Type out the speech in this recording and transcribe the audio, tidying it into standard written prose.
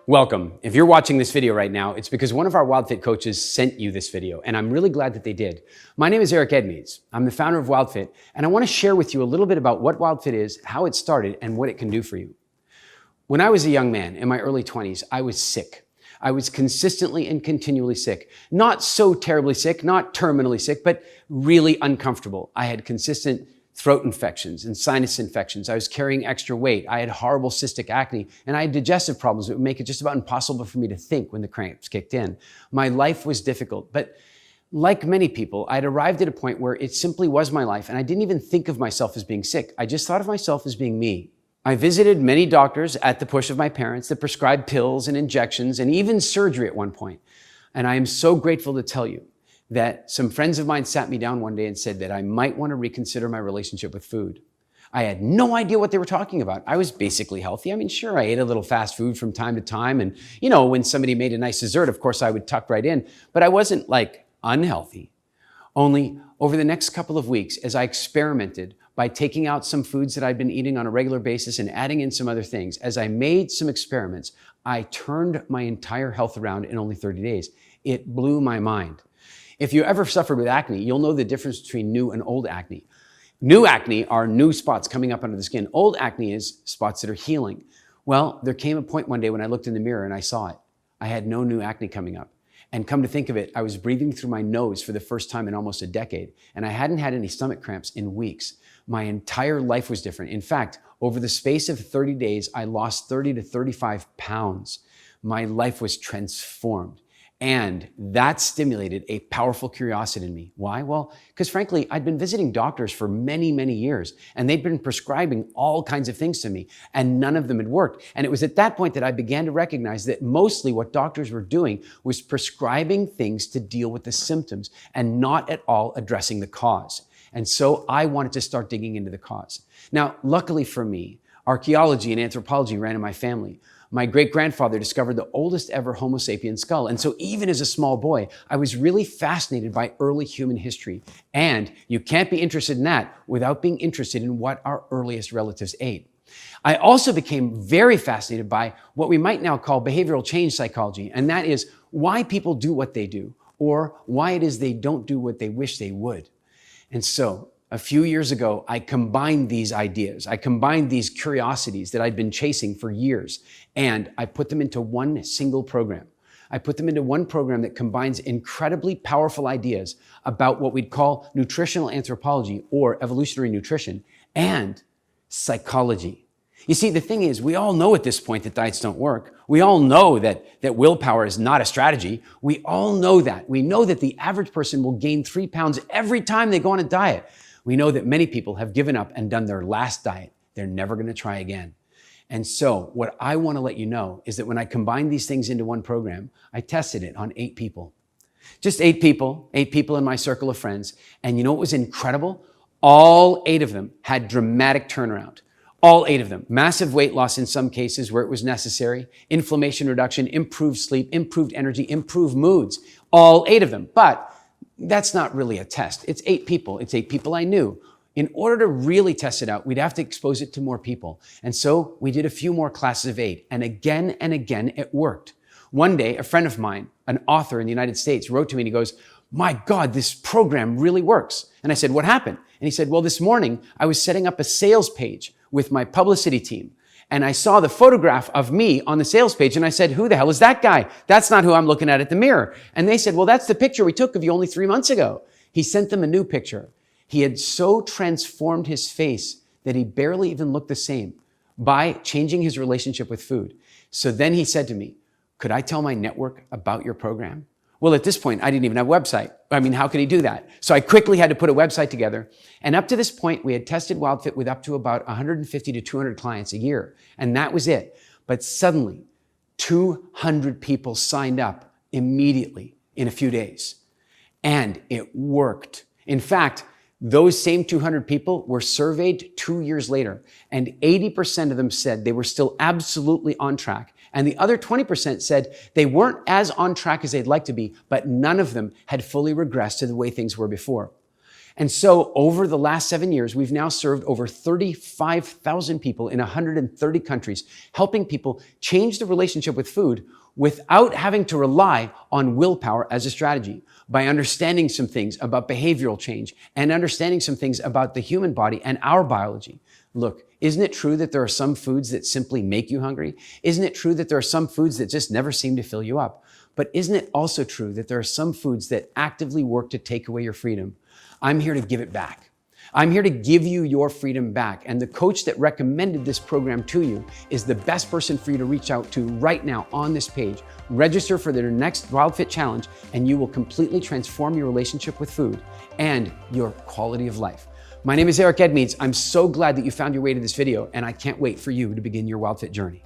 Welcome. If you're watching this video right now, it's because one of our Wildfit coaches sent you this video, and I'm really glad that they did. My name is Eric Edmeades. I'm the founder of Wildfit, and I want to share with you a little bit about what Wildfit is, how it started, and what it can do for you. When I was a young man in my early 20s, I was sick. I was consistently and continually sick. Not so terribly sick, not terminally sick, but really uncomfortable. I had consistent throat infections and sinus infections. I was carrying extra weight. I had horrible cystic acne, and I had digestive problems that would make it just about impossible for me to think when the cramps kicked in. My life was difficult, but like many people, I'd arrived at a point where it simply was my life, and I didn't even think of myself as being sick. I just thought of myself as being me. I visited many doctors at the push of my parents that prescribed pills and injections and even surgery at one point. And I am so grateful to tell you that some friends of mine sat me down one day and said that I might want to reconsider my relationship with food. I had no idea what they were talking about. I was basically healthy. I mean, sure, I ate a little fast food from time to time. And, when somebody made a nice dessert, of course, I would tuck right in. But I wasn't like unhealthy. Only over the next couple of weeks, as I experimented by taking out some foods that I'd been eating on a regular basis and adding in some other things, as I made some experiments, I turned my entire health around in only 30 days. It blew my mind. If you ever suffered with acne, you'll know the difference between new and old acne. New acne are new spots coming up under the skin. Old acne is spots that are healing. Well, there came a point one day when I looked in the mirror and I saw it. I had no new acne coming up. And come to think of it, I was breathing through my nose for the first time in almost a decade, and I hadn't had any stomach cramps in weeks. My entire life was different. In fact, over the space of 30 days, I lost 30 to 35 pounds. My life was transformed. And that stimulated a powerful curiosity in me. Why? Well, because frankly, I'd been visiting doctors for many, many years, and they'd been prescribing all kinds of things to me, and none of them had worked. And it was at that point that I began to recognize that mostly what doctors were doing was prescribing things to deal with the symptoms and not at all addressing the cause. And so I wanted to start digging into the cause. Now, luckily for me, archaeology and anthropology ran in my family. My great-grandfather discovered the oldest ever Homo sapien skull. And so even as a small boy, I was really fascinated by early human history. And you can't be interested in that without being interested in what our earliest relatives ate. I also became very fascinated by what we might now call behavioral change psychology. And that is why people do what they do, or why it is they don't do what they wish they would. And so a few years ago, I combined these ideas. I combined these curiosities that I'd been chasing for years, and I put them into one single program. I put them into one program that combines incredibly powerful ideas about what we'd call nutritional anthropology or evolutionary nutrition and psychology. You see, the thing is, we all know at this point that diets don't work. We all know that willpower is not a strategy. We all know that. We know that the average person will gain 3 pounds every time they go on a diet. We know that many people have given up and done their last diet. They're never going to try again. And so what I want to let you know is that when I combined these things into one program, I tested it on 8 people. Just 8 people in my circle of friends. And you know what was incredible? All 8 of them had dramatic turnaround. All 8 of them. Massive weight loss in some cases where it was necessary, inflammation reduction, improved sleep, improved energy, improved moods. All 8 of them. But that's not really a test. It's 8 people. It's 8 people I knew. In order to really test it out, we'd have to expose it to more people. And so we did a few more classes of 8. And again, it worked. One day, a friend of mine, an author in the United States, wrote to me and he goes, "My God, this program really works." And I said, "What happened?" And he said, "Well, this morning I was setting up a sales page with my publicity team. And I saw the photograph of me on the sales page. And I said, 'Who the hell is that guy? That's not who I'm looking at the mirror.' And they said, 'Well, that's the picture we took of you only 3 months ago.'" He sent them a new picture. He had so transformed his face that he barely even looked the same by changing his relationship with food. So then he said to me, "Could I tell my network about your program?" Well, at this point, I didn't even have a website. I mean, how could he do that? So I quickly had to put a website together. And up to this point, we had tested Wildfit with up to about 150 to 200 clients a year. And that was it. But suddenly, 200 people signed up immediately in a few days. And it worked. In fact, those same 200 people were surveyed 2 years later, and 80% of them said they were still absolutely on track. And the other 20% said they weren't as on track as they'd like to be, but none of them had fully regressed to the way things were before. And so over the last 7 years, we've now served over 35,000 people in 130 countries, helping people change the relationship with food without having to rely on willpower as a strategy, by understanding some things about behavioral change and understanding some things about the human body and our biology. Look, isn't it true that there are some foods that simply make you hungry? Isn't it true that there are some foods that just never seem to fill you up? But isn't it also true that there are some foods that actively work to take away your freedom? I'm here to give it back. I'm here to give you your freedom back. And the coach that recommended this program to you is the best person for you to reach out to right now on this page. Register for their next Wildfit Challenge, and you will completely transform your relationship with food and your quality of life. My name is Eric Edmeades. I'm so glad that you found your way to this video, and I can't wait for you to begin your Wildfit journey.